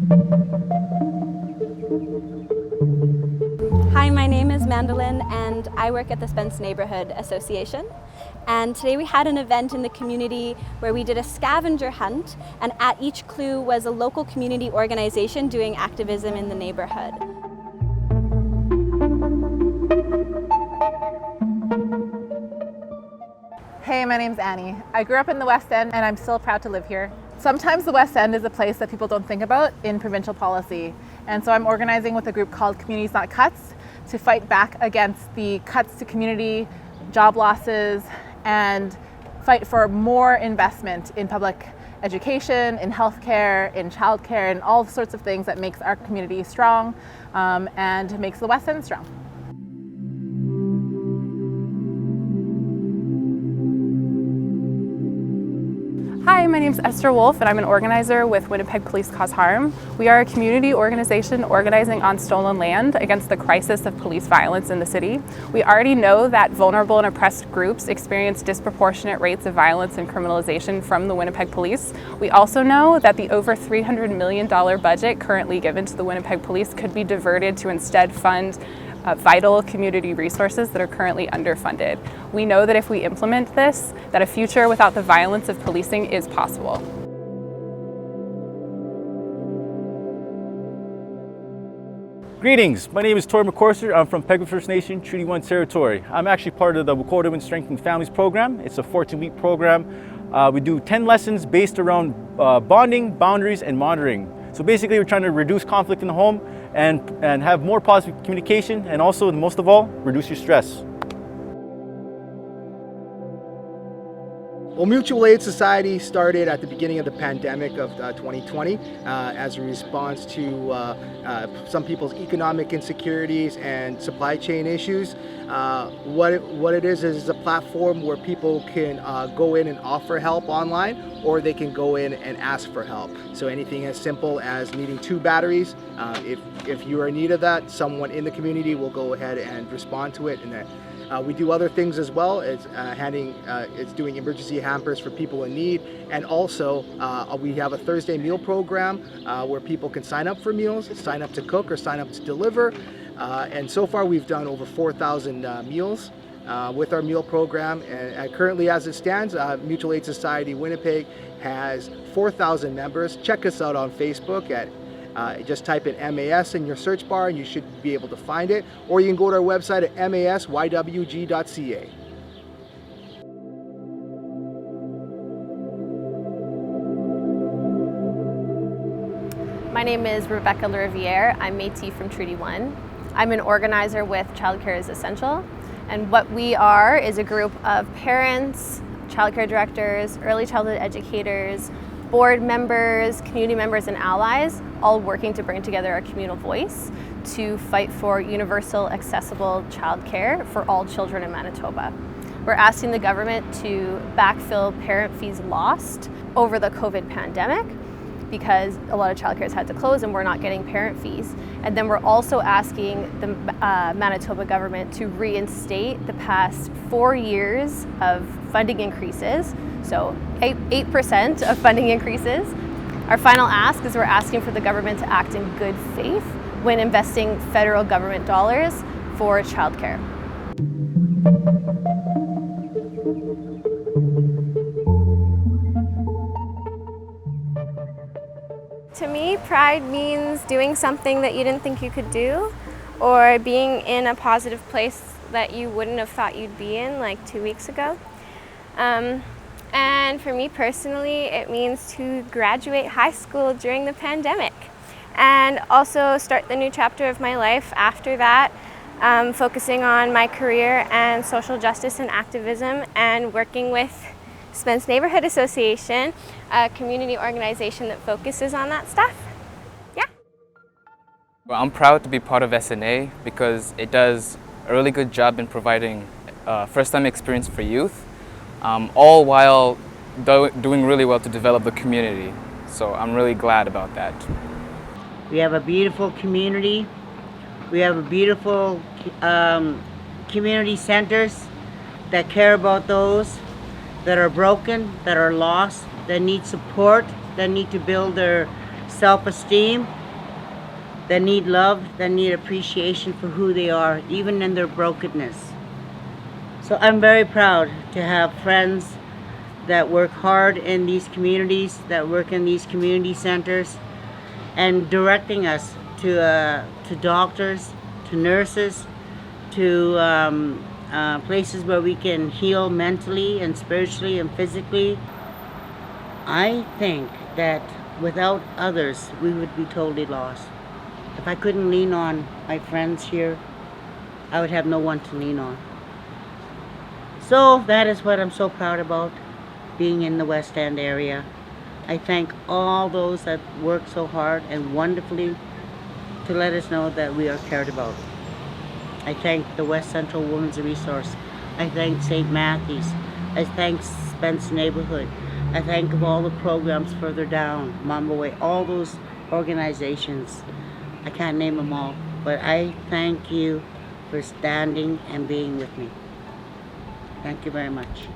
Hi, my name is Mandolin and I work at the Spence Neighbourhood Association. And today we had an event in the community where we did a scavenger hunt, and at each clue was a local community organization doing activism in the neighbourhood. Hey, my name's Annie. I grew up in the West End and I'm still proud to live here. Sometimes the West End is a place that people don't think about in provincial policy. And so I'm organizing with a group called Communities Not Cuts to fight back against the cuts to community, job losses, and fight for more investment in public education, in healthcare, in childcare, and all sorts of things that makes our community strong and makes the West End strong. Hi, my name is Esther Wolf and I'm an organizer with Winnipeg Police Cause Harm. We are a community organization organizing on stolen land against the crisis of police violence in the city. We already know that vulnerable and oppressed groups experience disproportionate rates of violence and criminalization from the Winnipeg Police. We also know that the over $300 million budget currently given to the Winnipeg Police could be diverted to instead fund vital community resources that are currently underfunded. We know that if we implement this, that a future without the violence of policing is possible. Greetings, my name is Tori McCorser. I'm from Pegwood First Nation, Treaty 1 territory. I'm actually part of the Wokota Strengthening Families program. It's a 14-week program. We do 10 lessons based around bonding, boundaries, and monitoring. So basically we're trying to reduce conflict in the home and have more positive communication, and also, most of all, reduce your stress. Well, Mutual Aid Society started at the beginning of the pandemic of 2020 as a response to some people's economic insecurities and supply chain issues. What it is a platform where people can go in and offer help online, or they can go in and ask for help. So anything as simple as needing 2 batteries, if you are in need of that, someone in the community will go ahead and respond to it. And we do other things as well. It's doing emergency hampers for people in need, and also we have a Thursday meal program where people can sign up for meals, sign up to cook, or sign up to deliver. And so far we've done over 4,000 meals with our meal program. And currently, as it stands, Mutual Aid Society Winnipeg has 4,000 members. Check us out on Facebook at just type in MAS in your search bar and you should be able to find it, or you can go to our website at masywg.ca. My name is Rebecca Lariviere. I'm Métis from Treaty 1. I'm an organizer with Childcare is Essential, and what we are is a group of parents, childcare directors, early childhood educators, board members, community members, and allies, all working to bring together a communal voice to fight for universal, accessible childcare for all children in Manitoba. We're asking the government to backfill parent fees lost over the COVID pandemic, because a lot of childcares had to close and we're not getting parent fees. And then we're also asking the Manitoba government to reinstate the past 4 years of funding increases, so 8% of funding increases. Our final ask is we're asking for the government to act in good faith when investing federal government dollars for childcare. To me, pride means doing something that you didn't think you could do, or being in a positive place that you wouldn't have thought you'd be in like 2 weeks ago. And for me personally, it means to graduate high school during the pandemic and also start the new chapter of my life after that, focusing on my career and social justice and activism, and working with Spence Neighbourhood Association, a community organization that focuses on that stuff. Yeah. Well, I'm proud to be part of SNA because it does a really good job in providing first-time experience for youth, all while doing really well to develop the community. So I'm really glad about that. We have a beautiful community. We have a beautiful community centers that care about those that are broken, that are lost, that need support, that need to build their self-esteem, that need love, that need appreciation for who they are, even in their brokenness. So I'm very proud to have friends that work hard in these communities, that work in these community centers, and directing us to doctors, to nurses, to places where we can heal mentally and spiritually and physically. I think that without others, we would be totally lost. If I couldn't lean on my friends here, I would have no one to lean on. So that is what I'm so proud about, being in the West End area. I thank all those that work so hard and wonderfully to let us know that we are cared about. I thank the West Central Women's Resource. I thank St. Matthew's. I thank Spence Neighbourhood. I thank of all the programs further down, Mamba Way, all those organizations. I can't name them all, but I thank you for standing and being with me. Thank you very much.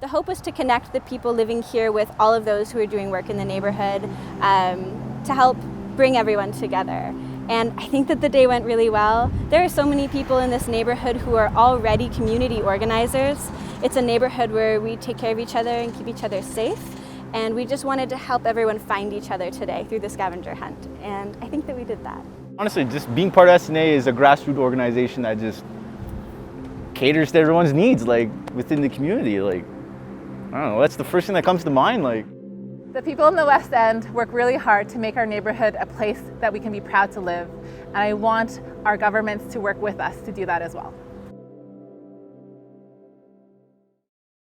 The hope was to connect the people living here with all of those who are doing work in the neighborhood to help bring everyone together. And I think that the day went really well. There are so many people in this neighborhood who are already community organizers. It's a neighborhood where we take care of each other and keep each other safe. And we just wanted to help everyone find each other today through the scavenger hunt. And I think that we did that. Honestly, just being part of SNA is a grassroots organization that just caters to everyone's needs, like within the community. Like, I don't know, that's the first thing that comes to mind. Like, The people in the West End work really hard to make our neighborhood a place that we can be proud to live, and I want our governments to work with us to do that as well.